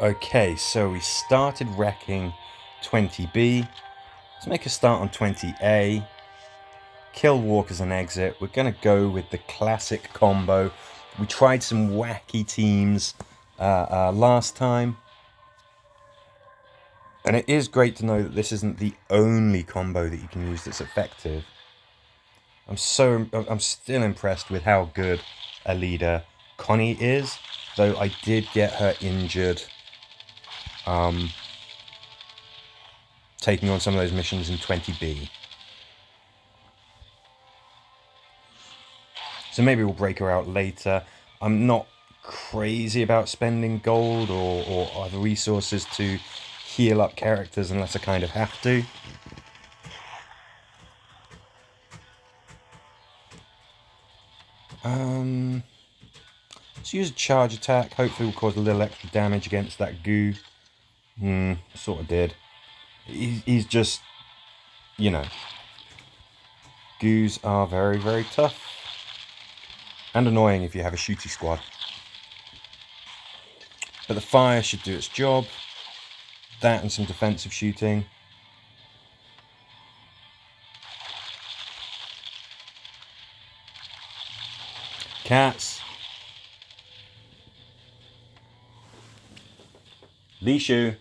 Okay, so we started wrecking 20B. Let's make a start on 20A. Kill walkers and exit. We're going to go with the classic combo. We tried some wacky teams last time. And it is great to know that this isn't the only combo that you can use that's effective. I'm still impressed with how good a leader Connie is, though I did get her injured taking on some of those missions in 20B. So maybe we'll break her out later. I'm not crazy about spending gold or other resources to heal up characters unless I kind of have to. Let's use a charge attack. Hopefully we'll cause a little extra damage against that goo. Sort of did. He's just, you know, goos are very, very tough. And annoying if you have a shooty squad. But the fire should do its job. That and some defensive shooting. Cats. Lishu.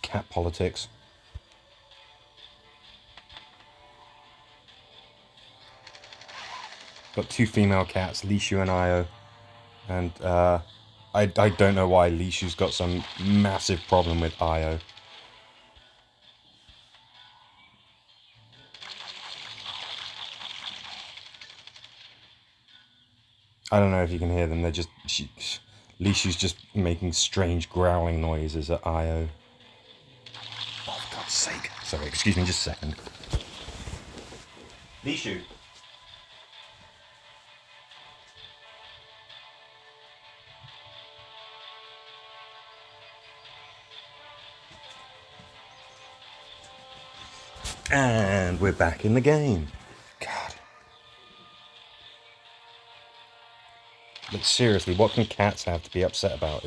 Cat politics. Got two female cats, Lishu and Io. And I don't know why Lishu's got some massive problem with Io. I don't know if you can hear them. They're just... Lishu's just making strange growling noises at Io. Oh, for God's sake. Sorry, excuse me just a second. Lishu. And we're back in the game. God. But seriously, what can cats have to be upset about?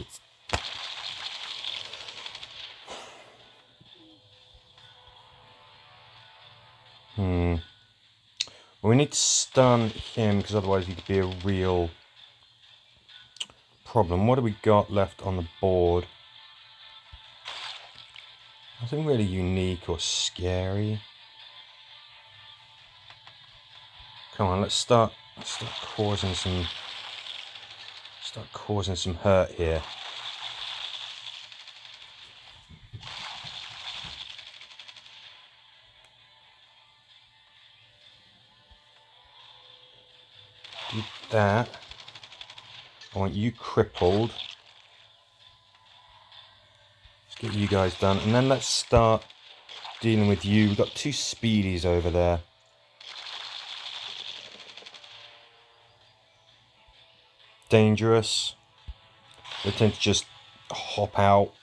Well, we need to stun him because otherwise he could be a real problem. What do we got left on the board? Nothing really unique or scary. Come on, let's start causing some hurt here. Do that. I want you crippled. Let's get you guys done, and then let's start dealing with you. We've got two speedies over there. Dangerous. They tend to just hop out,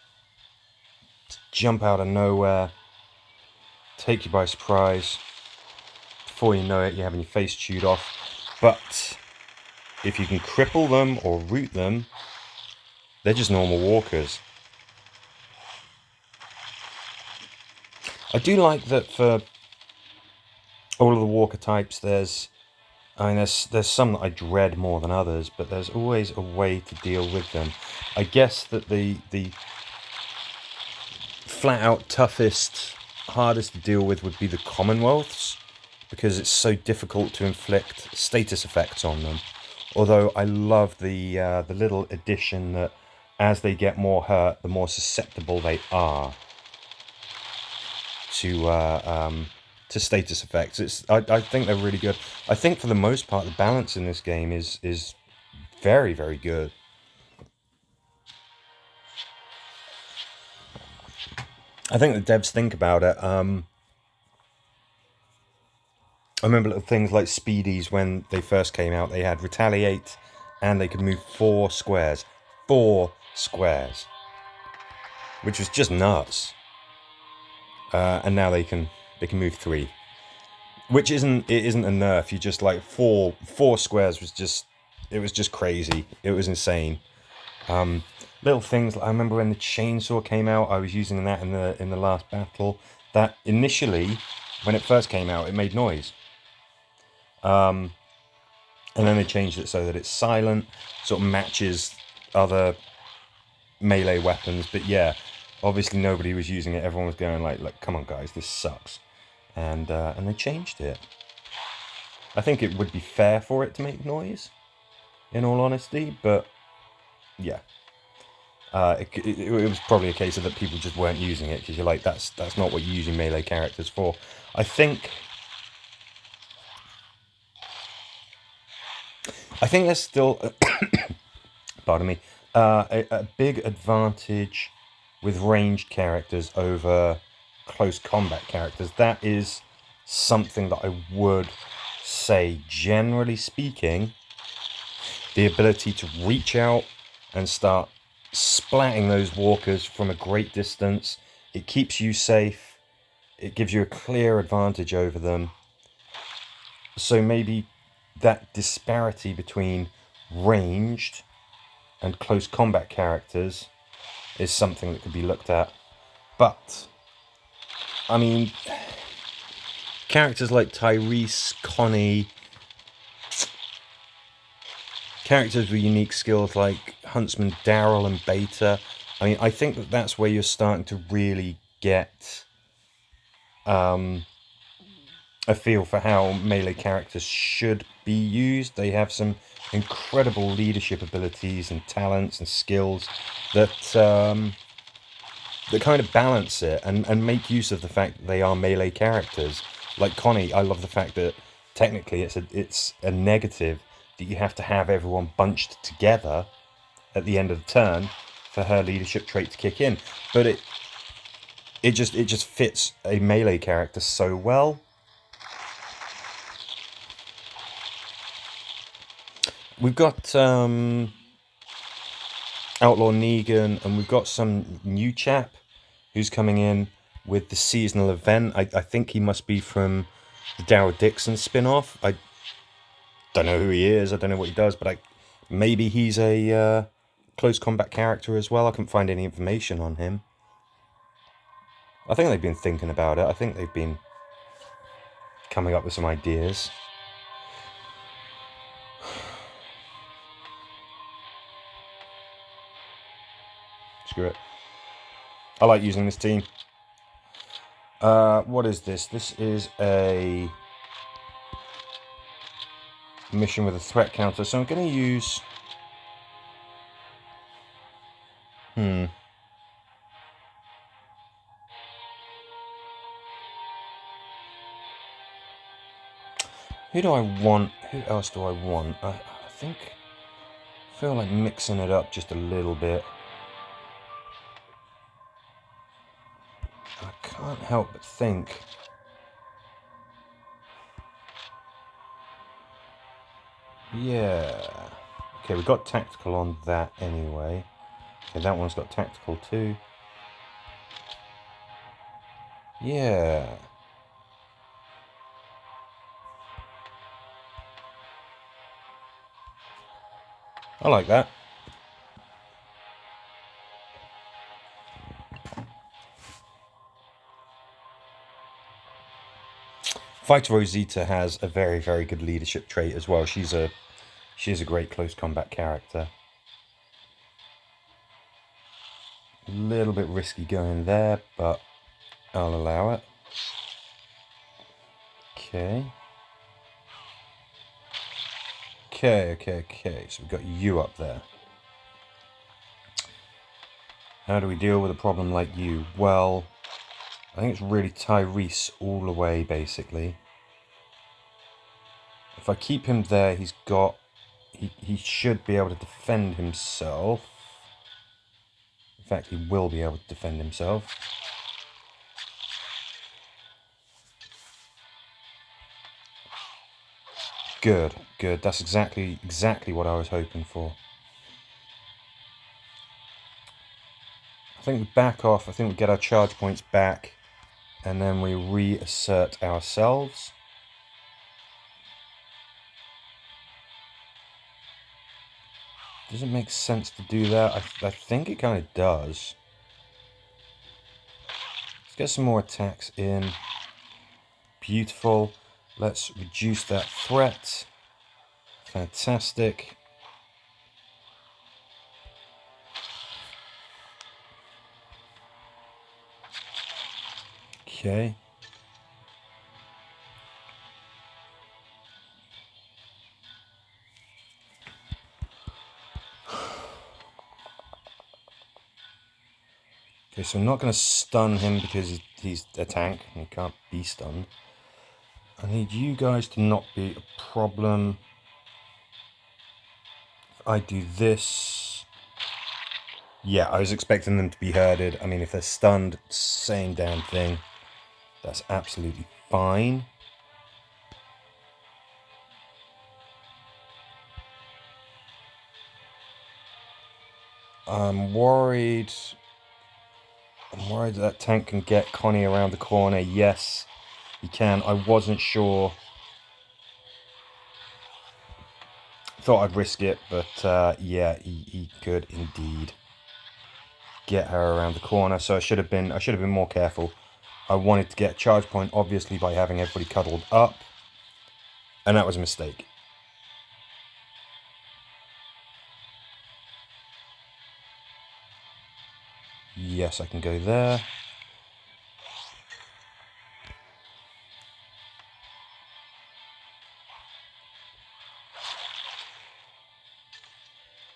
jump out of nowhere, take you by surprise. Before you know it, you're having your face chewed off. But if you can cripple them or root them, they're just normal walkers. I do like that for all of the walker types, there's some that I dread more than others, but there's always a way to deal with them. I guess that the flat out toughest, hardest to deal with would be the Commonwealths, because it's so difficult to inflict status effects on them. Although I love the little addition that as they get more hurt, the more susceptible they are to status effects. I think they're really good. I think for the most part the balance in this game is very, very good. I think the devs think about it. I remember little things like speedies when they first came out. They had retaliate and they could move 4 squares. 4 squares. Which was just nuts. And now they can move 3, which isn't a nerf. You just like four squares was just crazy. It was insane. Little things. I remember when the chainsaw came out, I was using that in the last battle. That initially, when it first came out, it made noise. And then they changed it so that it's silent, sort of matches other melee weapons. But yeah, obviously nobody was using it. Everyone was going like, come on guys, this sucks. And they changed it. I think it would be fair for it to make noise, in all honesty, but yeah. It was probably a case of that people just weren't using it, because you're like, that's not what you're using melee characters for. I think there's still, pardon me, a big advantage with ranged characters over close combat characters. That is something that I would say, generally speaking, the ability to reach out and start splatting those walkers from a great distance. It keeps you safe. It gives you a clear advantage over them. So maybe that disparity between ranged and close combat characters is something that could be looked at. But, I mean, characters like Tyrese, Connie, characters with unique skills like Huntsman, Daryl, and Beta. I mean, I think that's where you're starting to really get a feel for how melee characters should be used. They have some incredible leadership abilities and talents and skills that that kind of balance it and make use of the fact that they are melee characters. Like Connie, I love the fact that technically it's a negative that you have to have everyone bunched together at the end of the turn for her leadership trait to kick in. But it just fits a melee character so well. We've got Outlaw Negan, and we've got some new chap who's coming in with the seasonal event. I think he must be from the Daryl Dixon spin-off. I don't know who he is. I don't know what he does, but maybe he's a close combat character as well. I couldn't find any information on him. I think they've been thinking about it. I think they've been coming up with some ideas. Screw it. I like using this team. What is this? This is a mission with a threat counter. So I'm going to use... Who do I want? Who else do I want? I think... I feel like mixing it up just a little bit. I can't help but think... Yeah. Okay, we've got tactical on that anyway. Okay, that one's got tactical too. Yeah. I like that. Fighter Rosita has a very, very good leadership trait as well. She's a great close combat character. A little bit risky going there, but I'll allow it. Okay. Okay. So we've got you up there. How do we deal with a problem like you? Well, I think it's really Tyrese all the way, basically. If I keep him there, he should be able to defend himself. In fact, he will be able to defend himself. Good. That's exactly what I was hoping for. I think we back off. I think we get our charge points back, and then we reassert ourselves. Does it make sense to do that? I think it kind of does. Let's get some more attacks in. Beautiful. Let's reduce that threat. Fantastic. Okay. Okay, so I'm not going to stun him because he's a tank and he can't be stunned. I need you guys to not be a problem. If I do this... Yeah, I was expecting them to be herded. I mean, if they're stunned, same damn thing. That's absolutely fine. I'm worried that tank can get Connie around the corner. Yes, he can. I wasn't sure. Thought I'd risk it, but yeah, he could indeed get her around the corner. So I should have been more careful. I wanted to get a charge point, obviously, by having everybody cuddled up, and that was a mistake. Yes, I can go there.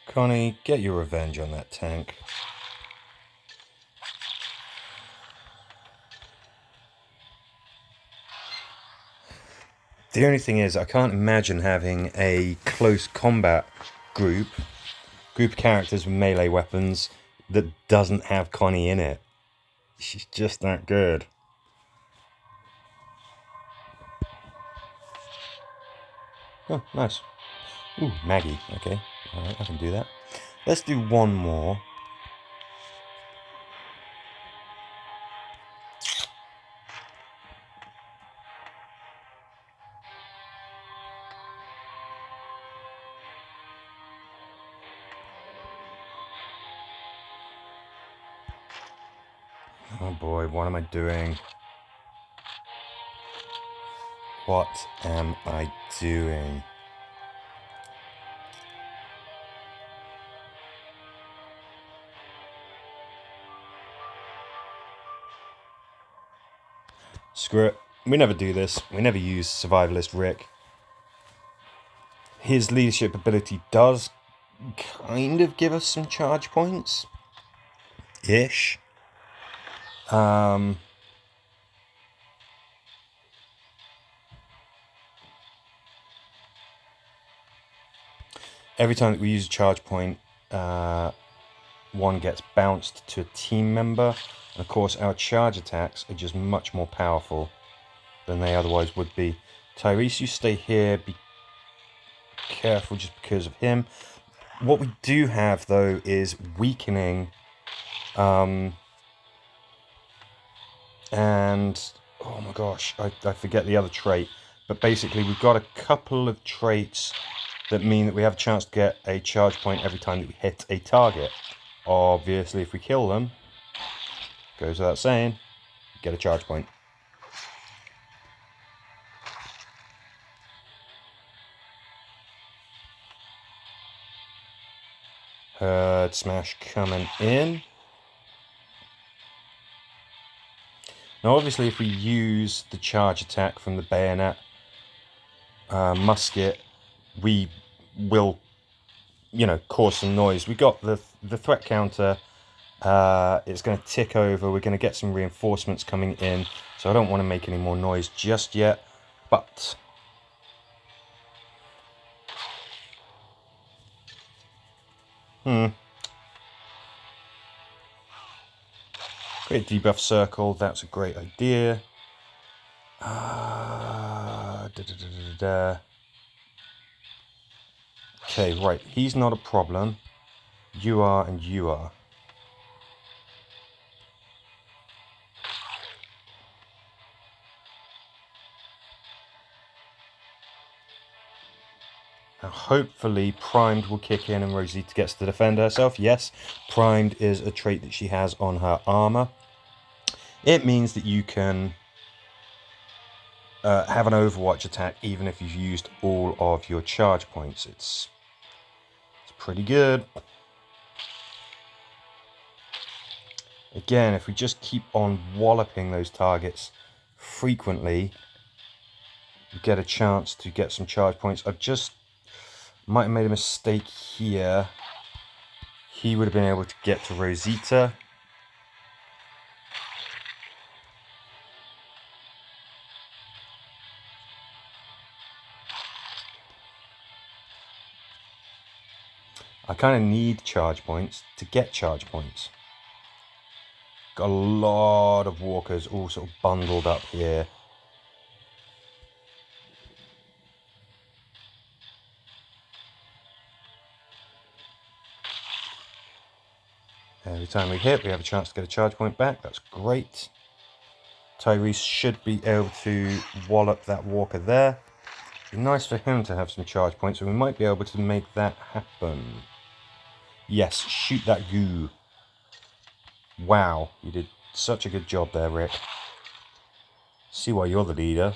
Connie, get your revenge on that tank. The only thing is, I can't imagine having a close combat group of characters with melee weapons that doesn't have Connie in it. She's just that good. Oh, nice. Ooh, Maggie. Okay, alright, I can do that. Let's do one more. Oh boy, what am I doing? What am I doing? Screw it. We never do this. We never use Survivalist Rick. His leadership ability does kind of give us some charge points. Ish. Every time that we use a charge point, one gets bounced to a team member. And of course, our charge attacks are just much more powerful than they otherwise would be. Tyrese, you stay here. Be careful just because of him. What we do have, though, is weakening. And, oh my gosh, I forget the other trait. But basically, we've got a couple of traits that mean that we have a chance to get a charge point every time that we hit a target. Obviously, if we kill them, goes without saying, get a charge point. Herd smash coming in. Now, obviously, if we use the charge attack from the bayonet musket, we will, cause some noise. We got the threat counter. It's going to tick over. We're going to get some reinforcements coming in, so I don't want to make any more noise just yet. But create debuff circle. That's a great idea. Okay, right. He's not a problem. You are, and you are. Now hopefully Primed will kick in and Rosita gets to defend herself. Yes, Primed is a trait that she has on her armor. It means that you can have an Overwatch attack even if you've used all of your charge points. It's pretty good. Again, if we just keep on walloping those targets frequently, we get a chance to get some charge points. I just might have made a mistake here. He would have been able to get to Rosita. I kind of need charge points to get charge points. Got a lot of walkers all sort of bundled up here. Every time we hit, we have a chance to get a charge point back. That's great. Tyrese should be able to wallop that walker there. It'd be nice for him to have some charge points, so we might be able to make that happen. Yes, shoot that goo. Wow, you did such a good job there, Rick. See why you're the leader.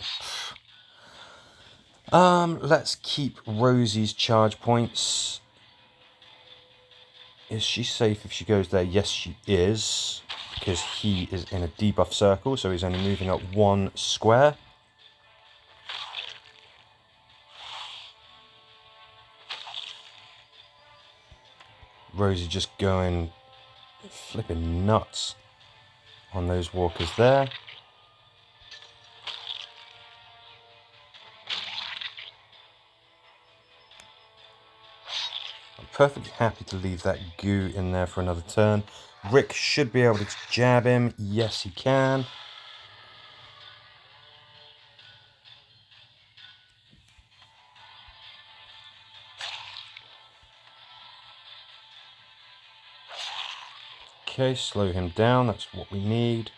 Let's keep Rosie's charge points. Is she safe if she goes there? Yes, she is. Because he is in a debuff circle, so he's only moving up one square. Rosie just going flipping nuts on those walkers there. I'm perfectly happy to leave that goo in there for another turn. Rick should be able to jab him. Yes, he can. Okay, slow him down. That's what we need.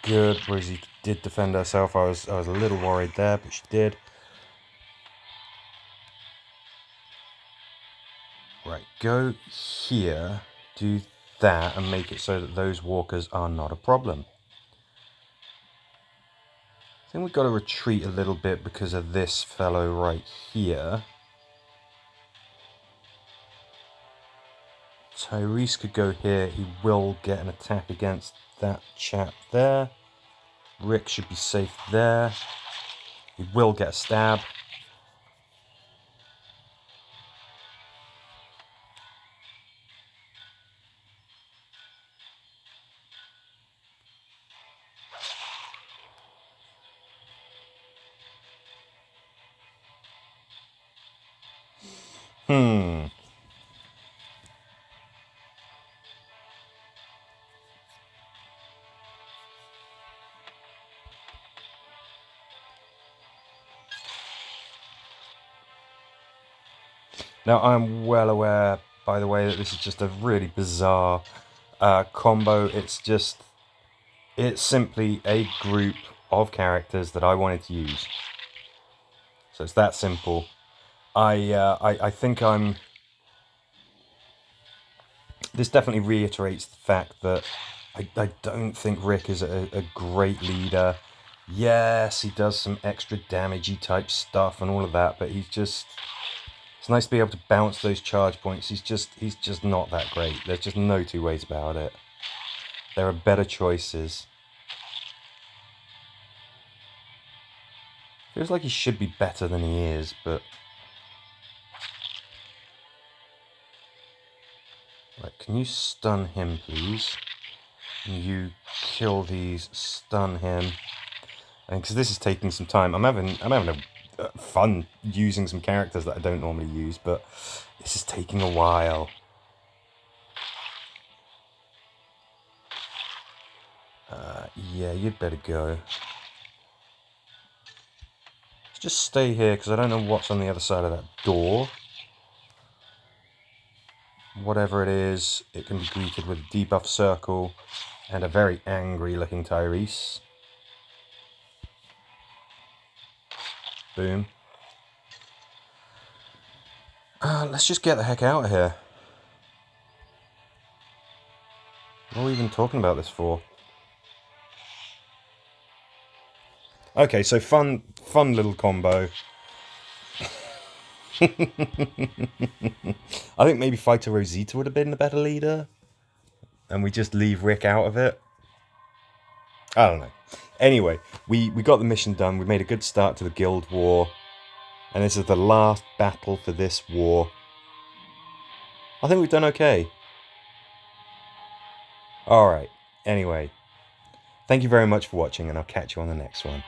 Good. Rosie did defend herself. I was a little worried there, but she did. Right, go here, do that, and make it so that those walkers are not a problem. I think we've got to retreat a little bit because of this fellow right here. Tyrese could go here. He will get an attack against that chap there. Rick should be safe there. He will get a stab. Now, I'm well aware, by the way, that this is just a really bizarre combo. It's simply a group of characters that I wanted to use. So it's that simple. I think this definitely reiterates the fact that I don't think Rick is a great leader. Yes, he does some extra damagey type stuff and all of that, but it's nice to be able to bounce those charge points. He's just not that great. There's just no two ways about it. There are better choices. Feels like he should be better than he is, but... Right, can you stun him, please? Can you kill these, stun him? And because this is taking some time, I'm having fun using some characters that I don't normally use, but this is taking a while. Yeah, you'd better go. Let's just stay here because I don't know what's on the other side of that door. Whatever it is, it can be greeted with a debuff circle and a very angry looking Tyrese. Boom. Let's just get the heck out of here. What are we even talking about this for? Okay, so fun little combo. I think maybe Fighter Rosita would have been a better leader. And we just leave Rick out of it. I don't know. Anyway, we got the mission done. We made a good start to the Guild War. And this is the last battle for this war. I think we've done okay. Alright, anyway. Thank you very much for watching, and I'll catch you on the next one.